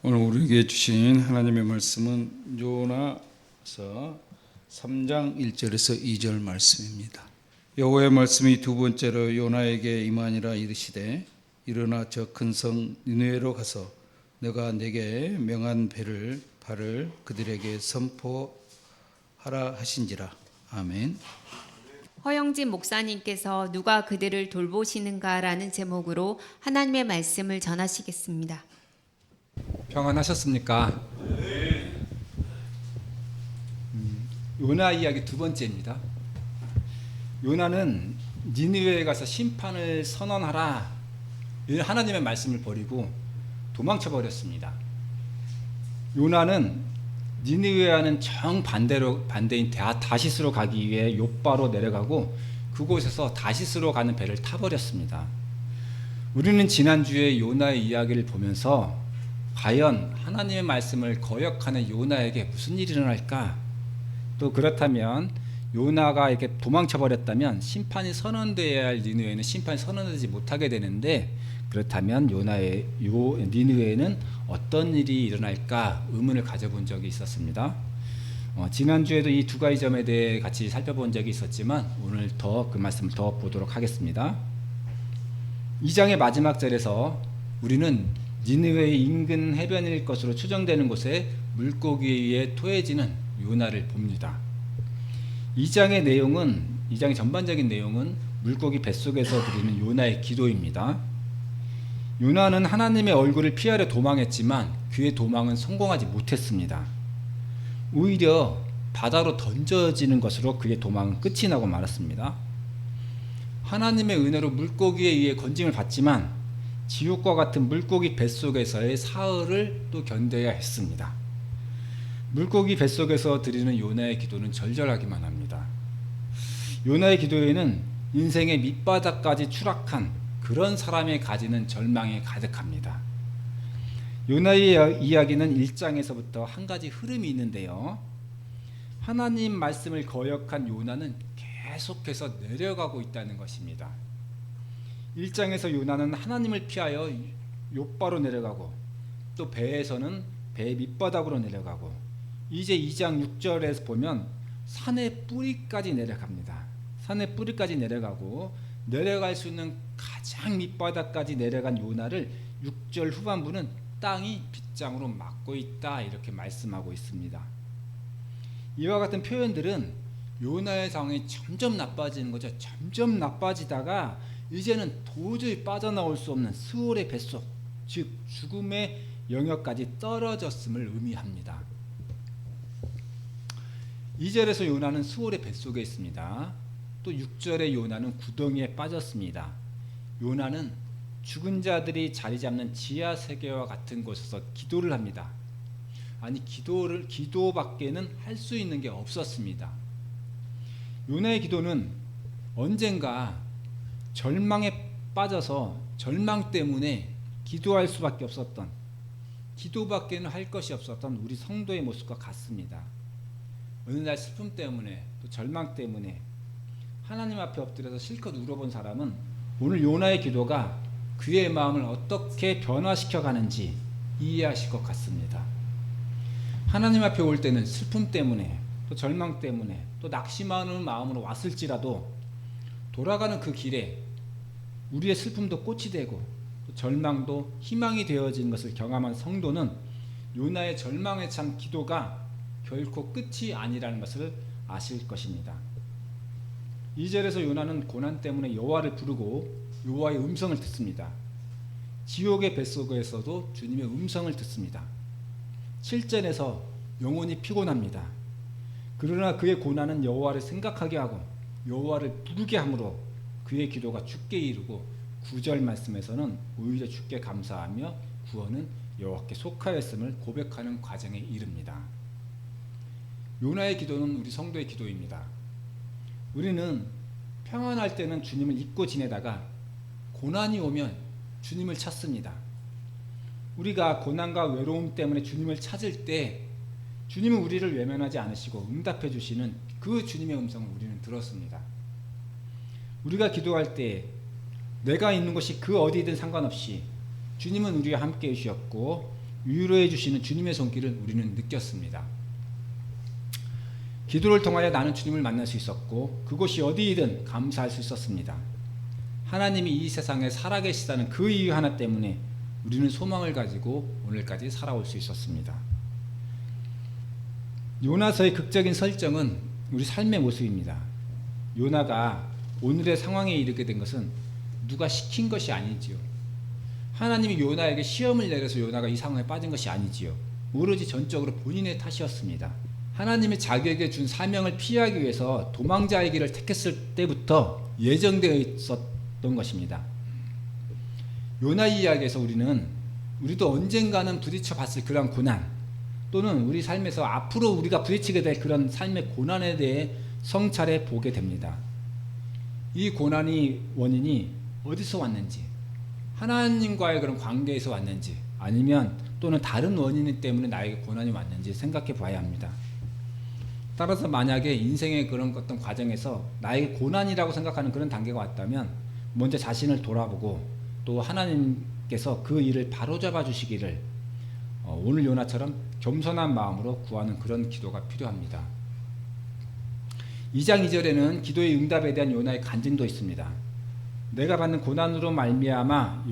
오늘 우리에게 주신 하나님의 말씀은 요나서 3장 1절에서 2절 말씀입니다. 여호와의 말씀이 두 번째로 요나에게 임하니라 이르시되 일어나 저 큰 성 니느웨로 가서 내가 내게 명한 바를 그들에게 선포하라 하신지라. 아멘. 허영진 목사님께서 누가 그들을 돌보시는가라는 제목으로 하나님의 말씀을 전하시겠습니다. 평안하셨습니까? 요나 이야기 두 번째입니다. 요나는 니느웨에 가서 심판을 선언하라 이런 하나님의 말씀을 버리고 도망쳐 버렸습니다. 요나는 니느웨와는 정반대인 다시스로 가기 위해 욥바로 내려가고 그곳에서 다시스로 가는 배를 타버렸습니다. 우리는 지난주에 요나의 이야기를 보면서 과연 하나님의 말씀을 거역하는 요나에게 무슨 일이 일어날까? 또 그렇다면 요나가 이렇게 도망쳐버렸다면 심판이 선언되어야 할 니느웨는 심판이 선언되지 못하게 되는데, 그렇다면 니느웨에는 어떤 일이 일어날까 의문을 가져본 적이 있었습니다. 지난주에도 이 두 가지 점에 대해 같이 살펴본 적이 있었지만 오늘 더 그 말씀을 더 보도록 하겠습니다. 2장의 마지막 절에서 우리는 니느웨의 인근 해변일 것으로 추정되는 곳에 물고기에 의해 토해지는 요나를 봅니다. 2장의 전반적인 내용은 물고기 뱃속에서 드리는 요나의 기도입니다. 요나는 하나님의 얼굴을 피하려 도망했지만 그의 도망은 성공하지 못했습니다. 오히려 바다로 던져지는 것으로 그의 도망은 끝이 나고 말았습니다. 하나님의 은혜로 물고기에 의해 건짐을 받지만 지옥과 같은 물고기 뱃속에서의 사흘을 또 견뎌야 했습니다. 물고기 뱃속에서 드리는 요나의 기도는 절절하기만 합니다. 요나의 기도에는 인생의 밑바닥까지 추락한 그런 사람이 가지는 절망이 가득합니다. 요나의 이야기는 1장에서부터 한 가지 흐름이 있는데요. 하나님 말씀을 거역한 요나는 계속해서 내려가고 있다는 것입니다. 1장에서 요나는 하나님을 피하여 욥바로 내려가고 또 배에서는 배 밑바닥으로 내려가고 이제 2장 6절에서 보면 산의 뿌리까지 내려갑니다. 산의 뿌리까지 내려가고 내려갈 수 있는 가장 밑바닥까지 내려간 요나를 6절 후반부는 땅이 빗장으로 막고 있다 이렇게 말씀하고 있습니다. 이와 같은 표현들은 요나의 상황이 점점 나빠지는 거죠. 점점 나빠지다가 이제는 도저히 빠져나올 수 없는 스올의 뱃속, 즉 죽음의 영역까지 떨어졌음을 의미합니다. 2절에서 요나는 스올의 뱃속에 있습니다. 또 6절에 요나는 구덩이에 빠졌습니다. 요나는 죽은 자들이 자리 잡는 지하 세계와 같은 곳에서 기도를 합니다. 아니 기도밖에는 할 수 있는 게 없었습니다. 요나의 기도는 언젠가 절망에 빠져서 절망 때문에 기도할 수밖에 없었던, 기도밖에는 할 것이 없었던 우리 성도의 모습과 같습니다. 어느 날 슬픔 때문에 또 절망 때문에 하나님 앞에 엎드려서 실컷 울어본 사람은 오늘 요나의 기도가 그의 마음을 어떻게 변화시켜 가는지 이해하실 것 같습니다. 하나님 앞에 올 때는 슬픔 때문에 또 절망 때문에 또 낙심하는 마음으로 왔을지라도 돌아가는 그 길에 우리의 슬픔도 꽃이 되고 또 절망도 희망이 되어지는 것을 경험한 성도는 요나의 절망에 찬 기도가 결코 끝이 아니라는 것을 아실 것입니다. 2절에서 요나는 고난 때문에 여호와를 부르고 여호와의 음성을 듣습니다. 지옥의 뱃속에서도 주님의 음성을 듣습니다. 7절에서 영혼이 피곤합니다. 그러나 그의 고난은 여호와를 생각하게 하고 여호와를 부르게 함으로 그의 기도가 주께 이르고 9절 말씀에서는 오히려 주께 감사하며 구원은 여호와께 속하였음을 고백하는 과정에 이릅니다. 요나의 기도는 우리 성도의 기도입니다. 우리는 평안할 때는 주님을 잊고 지내다가 고난이 오면 주님을 찾습니다. 우리가 고난과 외로움 때문에 주님을 찾을 때 주님은 우리를 외면하지 않으시고 응답해 주시는 그 주님의 음성을 우리는 들었습니다. 우리가 기도할 때 내가 있는 곳이 그 어디든 상관없이 주님은 우리와 함께 해주셨고 위로해 주시는 주님의 손길을 우리는 느꼈습니다. 기도를 통하여 나는 주님을 만날 수 있었고 그곳이 어디이든 감사할 수 있었습니다. 하나님이 이 세상에 살아계시다는 그 이유 하나 때문에 우리는 소망을 가지고 오늘까지 살아올 수 있었습니다. 요나서의 극적인 설정은 우리 삶의 모습입니다. 요나가 오늘의 상황에 이르게 된 것은 누가 시킨 것이 아니지요. 하나님이 요나에게 시험을 내려서 요나가 이 상황에 빠진 것이 아니지요. 오로지 전적으로 본인의 탓이었습니다. 하나님이 자기에게 준 사명을 피하기 위해서 도망자의 길을 택했을 때부터 예정되어 있었던 것입니다. 요나 이야기에서 우리도 언젠가는 부딪혀 봤을 그런 고난 또는 우리 삶에서 앞으로 우리가 부딪히게 될 그런 삶의 고난에 대해 성찰해 보게 됩니다. 이 고난이 원인이 어디서 왔는지, 하나님과의 그런 관계에서 왔는지, 아니면 또는 다른 원인 때문에 나에게 고난이 왔는지 생각해 봐야 합니다. 따라서 만약에 인생의 그런 어떤 과정에서 나에게 고난이라고 생각하는 그런 단계가 왔다면 먼저 자신을 돌아보고 또 하나님께서 그 일을 바로잡아 주시기를 오늘 요나처럼 겸손한 마음으로 구하는 그런 기도가 필요합니다. 2장 2절에는 기도의 응답에 대한 요나의 간증도 있습니다. 내가 받는 고난으로 말미암아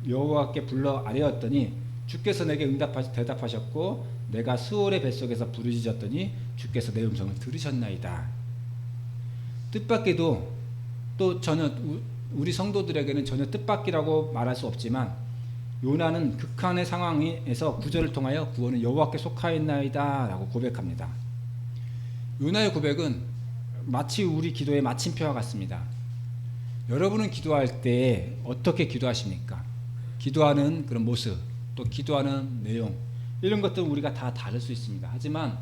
여호와께 불러 아뢰었더니 주께서 내게 대답하셨고 내가 스올의 뱃속에서 부르짖었더니 주께서 내 음성을 들으셨나이다. 뜻밖에도 또 전혀 우리 성도들에게는 전혀 뜻밖이라고 말할 수 없지만 요나는 극한의 상황에서 구절을 통하여 구원은 여호와께 속하였나이다 라고 고백합니다. 요나의 고백은 마치 우리 기도의 마침표와 같습니다. 여러분은 기도할 때 어떻게 기도하십니까? 기도하는 그런 모습, 또 기도하는 내용, 이런 것들은 우리가 다 다를 수 있습니다. 하지만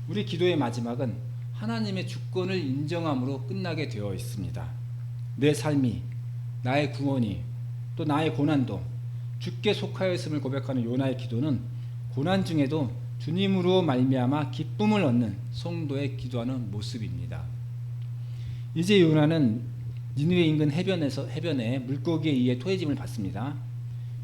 우리 기도의 마지막은 하나님의 주권을 인정함으로 끝나게 되어 있습니다. 내 삶이, 나의 구원이, 또 나의 고난도 주께 속하였음을 고백하는 요나의 기도는 고난 중에도 주님으로 말미암아 기쁨을 얻는 성도의 기도하는 모습입니다. 이제 요나는 니느웨 인근 해변에 물고기에 의해 토해짐을 받습니다.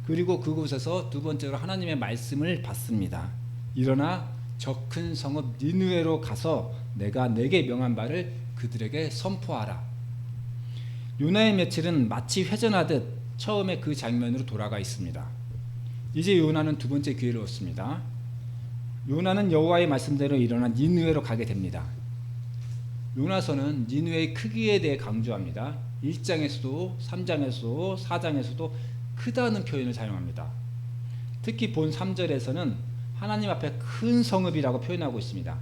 그리고 그곳에서 두 번째로 하나님의 말씀을 받습니다. 일어나 저 큰 성읍 니느웨로 가서 내게 명한 바를 그들에게 선포하라. 요나의 며칠은 마치 회전하듯 처음에 그 장면으로 돌아가 있습니다. 이제 요나는 두 번째 기회를 얻습니다. 요나는 여호와의 말씀대로 일어나 니느웨로 가게 됩니다. 요나서는 니느웨의 크기에 대해 강조합니다. 1장에서도 3장에서도 4장에서도 크다는 표현을 사용합니다. 특히 본 3절에서는 하나님 앞에 큰 성읍이라고 표현하고 있습니다.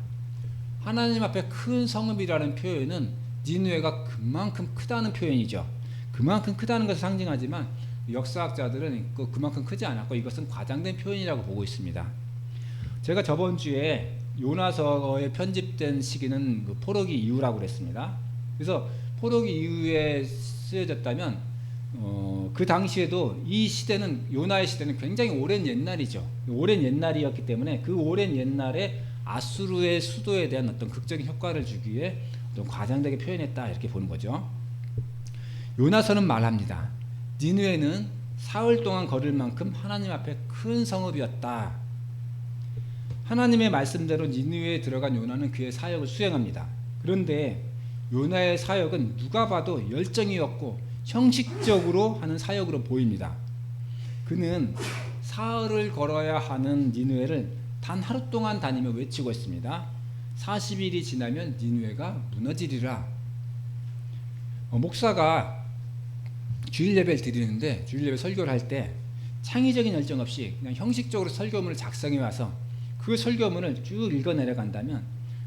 하나님 앞에 큰 성읍이라는 표현은 니느웨가 그만큼 크다는 표현이죠. 그만큼 크다는 것을 상징하지만 역사학자들은 그만큼 크지 않았고 이것은 과장된 표현이라고 보고 있습니다. 제가 저번 주에 요나서에 편집된 시기는 포로기 이후라고 그랬습니다. 그래서 포로기 이후에 쓰여졌다면 그 당시에도 이 시대는 요나의 시대는 굉장히 오랜 옛날이죠. 오랜 옛날이었기 때문에 그 오랜 옛날에 아수르의 수도에 대한 어떤 극적인 효과를 주기 위해 좀 과장되게 표현했다 이렇게 보는 거죠. 요나서는 말합니다. 니느웨는 사흘 동안 걸을 만큼 하나님 앞에 큰 성읍이었다. 하나님의 말씀대로 니느웨에 들어간 요나는 그의 사역을 수행합니다. 그런데 요나의 사역은 누가 봐도 열정이었고 형식적으로 하는 사역으로 보입니다. 그는 사흘을 걸어야 하는 니느웨를 단 하루 동안 다니며 외치고 있습니다. 40일이 지나면 니느웨가 무너지리라. 목사가 주일 예배를 드리는데 주일 예배 설교를 할 때 창의적인 열정 없이 그냥 형식적으로 설교문을 작성해 와서 그 설교문을 쭉 읽어 내려간다면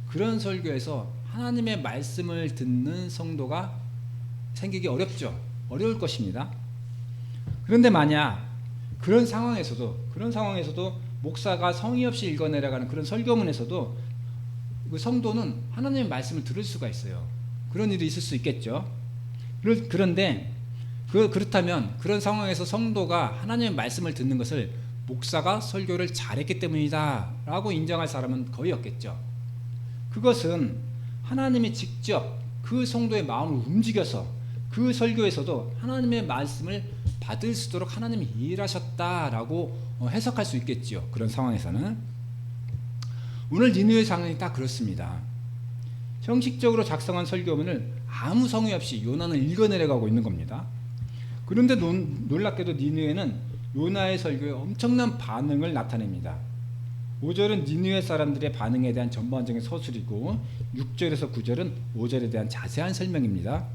그런 설교에서 하나님의 말씀을 듣는 성도가 생기기 어려울 것입니다. 그런데 만약 그런 상황에서도 목사가 성의 없이 읽어 내려가는 그런 설교문에서도 그 성도는 하나님의 말씀을 들을 수가 있어요. 그런 일이 있을 수 있겠죠. 그런데 그렇다면 그런 상황에서 성도가 하나님의 말씀을 듣는 것을 목사가 설교를 잘했기 때문이다 라고 인정할 사람은 거의 없겠죠. 그것은 하나님이 직접 그 성도의 마음을 움직여서 그 설교에서도 하나님의 말씀을 받을 수 있도록 하나님이 일하셨다라고 해석할 수 있겠지요. 그런 상황에서는 오늘 니느웨 상황이 딱 그렇습니다. 형식적으로 작성한 설교문을 아무 성의 없이 요나는 읽어내려가고 있는 겁니다. 그런데 놀랍게도 니느웨는 요나의 설교에 엄청난 반응을 나타냅니다. 5절은 니느웨 사람들의 반응에 대한 전반적인 서술이고 6절에서 9절은 5절에 대한 자세한 설명입니다.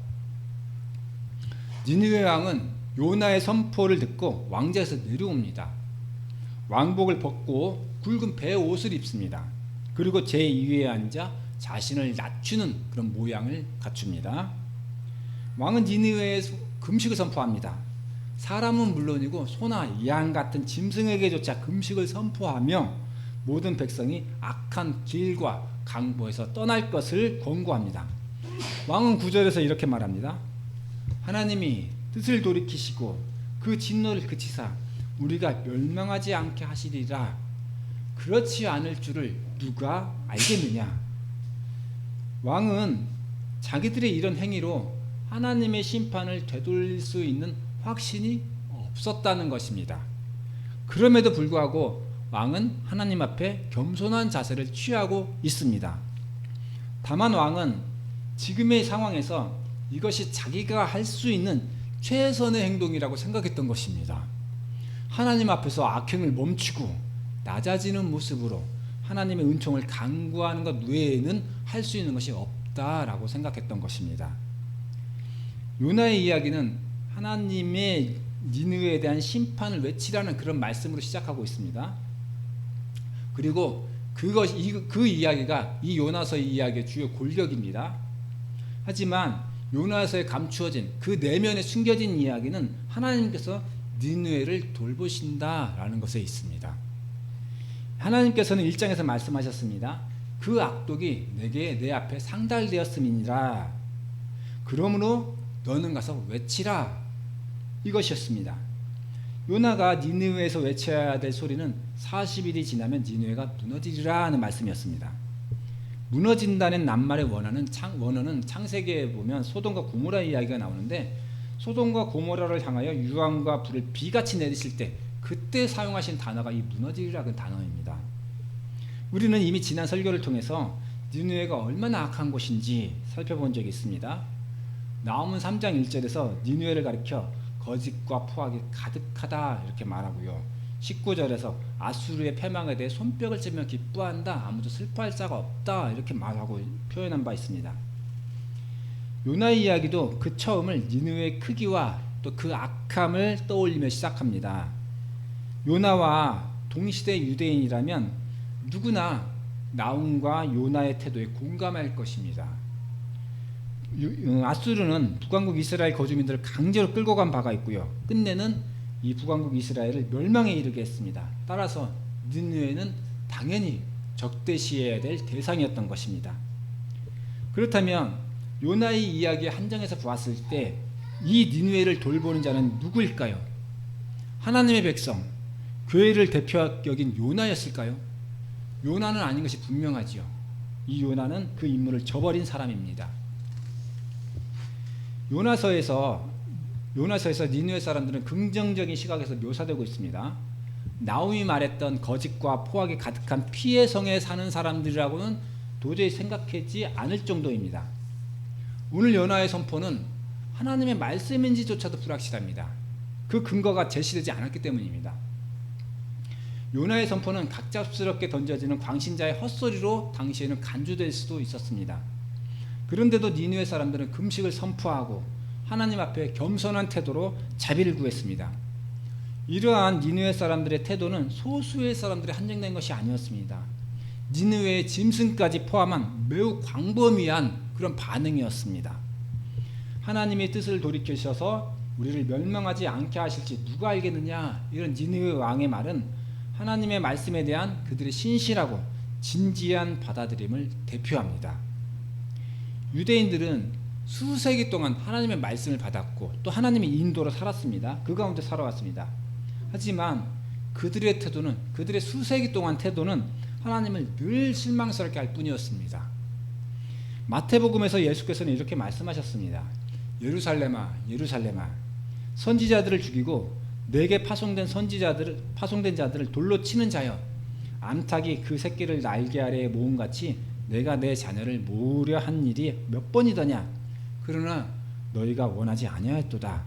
니느웨 왕은 요나의 선포를 듣고 왕좌에서 내려옵니다. 왕복을 벗고 굵은 배 옷을 입습니다. 그리고 제2위에 앉아 자신을 낮추는 그런 모양을 갖춥니다. 왕은 니느웨에 금식을 선포합니다. 사람은 물론이고 소나 양 같은 짐승에게조차 금식을 선포하며 모든 백성이 악한 길과 강보에서 떠날 것을 권고합니다. 왕은 9절에서 이렇게 말합니다. 하나님이 뜻을 돌이키시고 그 진노를 그치사 우리가 멸망하지 않게 하시리라. 그렇지 않을 줄을 누가 알겠느냐. 왕은 자기들의 이런 행위로 하나님의 심판을 되돌릴 수 있는 확신이 없었다는 것입니다. 그럼에도 불구하고 왕은 하나님 앞에 겸손한 자세를 취하고 있습니다. 다만 왕은 지금의 상황에서 이것이 자기가 할 수 있는 최선의 행동이라고 생각했던 것입니다. 하나님 앞에서 악행을 멈추고 낮아지는 모습으로 하나님의 은총을 간구하는 것 외에는 할 수 있는 것이 없다라고 생각했던 것입니다. 요나의 이야기는 하나님의 니느웨에 대한 심판을 외치라는 그런 말씀으로 시작하고 있습니다. 그리고 그 이야기가 이 요나서의 이야기의 주요 골격입니다. 하지만 요나서에 감추어진 그 내면에 숨겨진 이야기는 하나님께서 니느웨를 돌보신다라는 것에 있습니다. 하나님께서는 1장에서 말씀하셨습니다. 그 악독이 내 앞에 상달되었음이니라. 그러므로 너는 가서 외치라. 이것이었습니다. 요나가 니느웨에서 외쳐야 될 소리는 40일이 지나면 니느웨가 무너지리라 하는 말씀이었습니다. 무너진다는 낱말의 원어는 창세기에 보면 소돔과 고모라 이야기가 나오는데 소돔과 고모라를 향하여 유황과 불을 비같이 내리실 때 그때 사용하신 단어가 이 무너지리라는 단어입니다. 우리는 이미 지난 설교를 통해서 니느웨가 얼마나 악한 곳인지 살펴본 적이 있습니다. 나홈은 3장 1절에서 니느웨를 가리켜 거짓과 포악이 가득하다 이렇게 말하고요. 19절에서 아수르의 패망에 대해 손뼉을 치며 기뻐한다. 아무도 슬퍼할 자가 없다. 이렇게 말하고 표현한 바 있습니다. 요나의 이야기도 그 처음을 니느웨의 크기와 또 그 악함을 떠올리며 시작합니다. 요나와 동시대 유대인이라면 누구나 나홈과 요나의 태도에 공감할 것입니다. 아수르는 북왕국 이스라엘 거주민들을 강제로 끌고 간 바가 있고요. 끝내는 이 북왕국 이스라엘을 멸망에 이르게 했습니다. 따라서 니느웨는 당연히 적대시해야 될 대상이었던 것입니다. 그렇다면 요나의 이야기 한 장에서 보았을 때 이 니느웨를 돌보는 자는 누구일까요? 하나님의 백성, 교회를 대표 여긴 요나였을까요? 요나는 아닌 것이 분명하지요. 이 요나는 그 임무를 저버린 사람입니다. 요나서에서 니느웨 사람들은 긍정적인 시각에서 묘사되고 있습니다. 나홈이 말했던 거짓과 포악이 가득한 피의 성에 사는 사람들이라고는 도저히 생각하지 않을 정도입니다. 오늘 요나의 선포는 하나님의 말씀인지조차도 불확실합니다. 그 근거가 제시되지 않았기 때문입니다. 요나의 선포는 갑작스럽게 던져지는 광신자의 헛소리로 당시에는 간주될 수도 있었습니다. 그런데도 니느웨 사람들은 금식을 선포하고 하나님 앞에 겸손한 태도로 자비를 구했습니다. 이러한 니느웨 사람들의 태도는 소수의 사람들이 한정된 것이 아니었습니다. 니느웨의 짐승까지 포함한 매우 광범위한 그런 반응이었습니다. 하나님의 뜻을 돌이키셔서 우리를 멸망하지 않게 하실지 누가 알겠느냐, 이런 니느웨 왕의 말은 하나님의 말씀에 대한 그들의 신실하고 진지한 받아들임을 대표합니다. 유대인들은 수세기 동안 하나님의 말씀을 받았고 또 하나님의 인도로 살았습니다. 그 가운데 살아왔습니다. 하지만 그들의 태도는, 그들의 수세기 동안 태도는 하나님을 늘 실망스럽게 할 뿐이었습니다. 마태복음에서 예수께서는 이렇게 말씀하셨습니다. 예루살렘아 예루살렘아 선지자들을 죽이고 내게 파송된 자들을 돌로 치는 자여 암탉이 그 새끼를 날개 아래에 모음같이 내가 내 자녀를 모으려 한 일이 몇 번이더냐. 그러나 너희가 원하지 아니하였도다.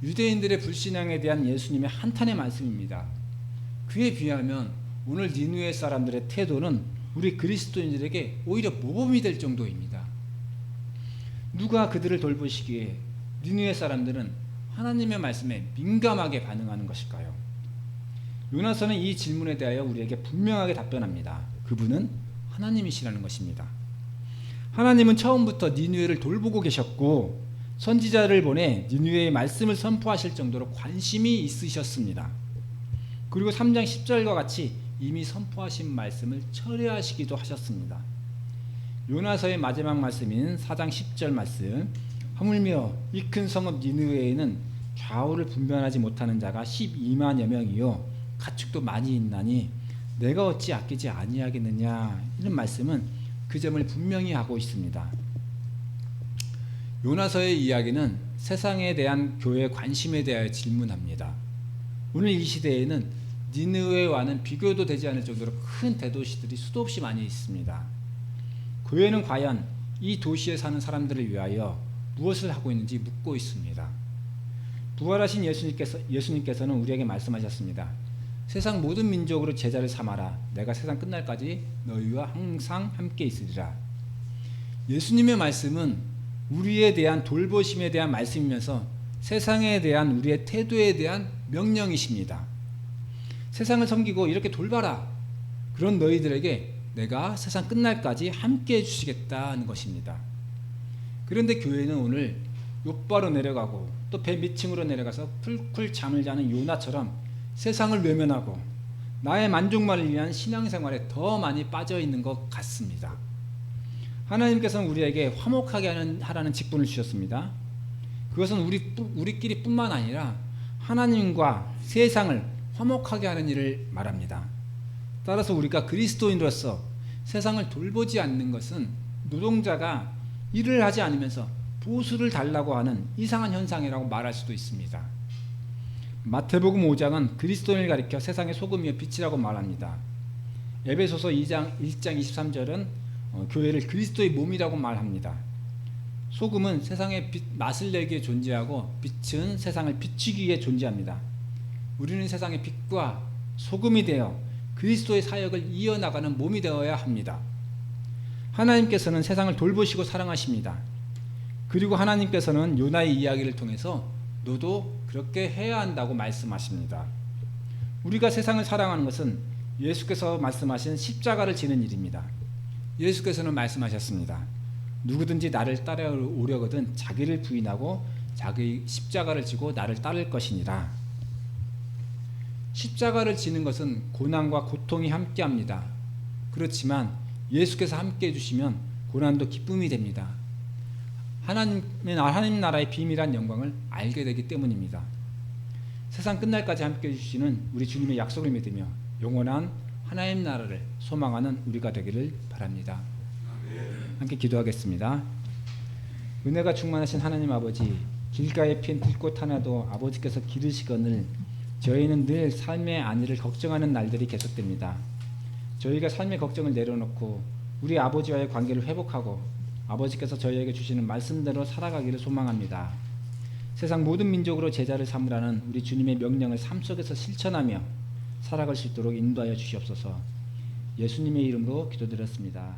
유대인들의 불신앙에 대한 예수님의 한탄의 말씀입니다. 그에 비하면 오늘 니느웨 사람들의 태도는 우리 그리스도인들에게 오히려 모범이 될 정도입니다. 누가 그들을 돌보시기에 니느웨 사람들은 하나님의 말씀에 민감하게 반응하는 것일까요? 요나서는 이 질문에 대하여 우리에게 분명하게 답변합니다. 그분은 하나님이시라는 것입니다. 하나님은 처음부터 니느웨를 돌보고 계셨고 선지자를 보내 니느웨의 말씀을 선포하실 정도로 관심이 있으셨습니다. 그리고 3장 10절과 같이 이미 선포하신 말씀을 철회하시기도 하셨습니다. 요나서의 마지막 말씀인 4장 10절 말씀, 하물며 이 큰 성읍 니느웨에는 좌우를 분별하지 못하는 자가 12만여 명이요 가축도 많이 있나니 내가 어찌 아끼지 아니하겠느냐. 이런 말씀은 그 점을 분명히 하고 있습니다. 요나서의 이야기는 세상에 대한 교회의 관심에 대하여 질문합니다. 오늘 이 시대에는 니느웨와는 비교도 되지 않을 정도로 큰 대도시들이 수도 없이 많이 있습니다. 교회는 과연 이 도시에 사는 사람들을 위하여 무엇을 하고 있는지 묻고 있습니다. 부활하신 예수님께서는 우리에게 말씀하셨습니다. 세상 모든 민족으로 제자를 삼아라. 내가 세상 끝날까지 너희와 항상 함께 있으리라. 예수님의 말씀은 우리에 대한 돌보심에 대한 말씀이면서 세상에 대한 우리의 태도에 대한 명령이십니다. 세상을 섬기고 이렇게 돌봐라. 그런 너희들에게 내가 세상 끝날까지 함께 해주시겠다는 것입니다. 그런데 교회는 오늘 욥바로 내려가고 또 배 밑층으로 내려가서 풀쿨 잠을 자는 요나처럼 세상을 외면하고 나의 만족만을 위한 신앙생활에 더 많이 빠져 있는 것 같습니다. 하나님께서는 우리에게 화목하게 하라는 직분을 주셨습니다. 그것은 우리끼리 뿐만 아니라 하나님과 세상을 화목하게 하는 일을 말합니다. 따라서 우리가 그리스도인으로서 세상을 돌보지 않는 것은 노동자가 일을 하지 않으면서 보수를 달라고 하는 이상한 현상이라고 말할 수도 있습니다. 마태복음 5장은 그리스도인을 가리켜 세상의 소금이요 빛이라고 말합니다. 에베소서 1장 23절은 교회를 그리스도의 몸이라고 말합니다. 소금은 세상의 맛을 내기 위해 존재하고 빛은 세상을 비추기 위해 존재합니다. 우리는 세상의 빛과 소금이 되어 그리스도의 사역을 이어나가는 몸이 되어야 합니다. 하나님께서는 세상을 돌보시고 사랑하십니다. 그리고 하나님께서는 요나의 이야기를 통해서 너도 그렇게 해야 한다고 말씀하십니다. 우리가 세상을 사랑하는 것은 예수께서 말씀하신 십자가를 지는 일입니다. 예수께서는 말씀하셨습니다. 누구든지 나를 따라오려거든 자기를 부인하고 자기 십자가를 지고 나를 따를 것이니라. 십자가를 지는 것은 고난과 고통이 함께합니다. 그렇지만 예수께서 함께해 주시면 고난도 기쁨이 됩니다. 하나님 나라의 비밀한 영광을 알게 되기 때문입니다. 세상 끝날까지 함께해 주시는 우리 주님의 약속을 믿으며 영원한 하나님 나라를 소망하는 우리가 되기를 바랍니다. 함께 기도하겠습니다. 은혜가 충만하신 하나님 아버지, 길가에 핀 들꽃 하나도 아버지께서 기르시거늘 저희는 늘 삶의 안위를 걱정하는 날들이 계속됩니다. 저희가 삶의 걱정을 내려놓고 우리 아버지와의 관계를 회복하고 아버지께서 저희에게 주시는 말씀대로 살아가기를 소망합니다. 세상 모든 민족으로 제자를 삼으라는 우리 주님의 명령을 삶 속에서 실천하며 살아갈 수 있도록 인도하여 주시옵소서. 예수님의 이름으로 기도드렸습니다.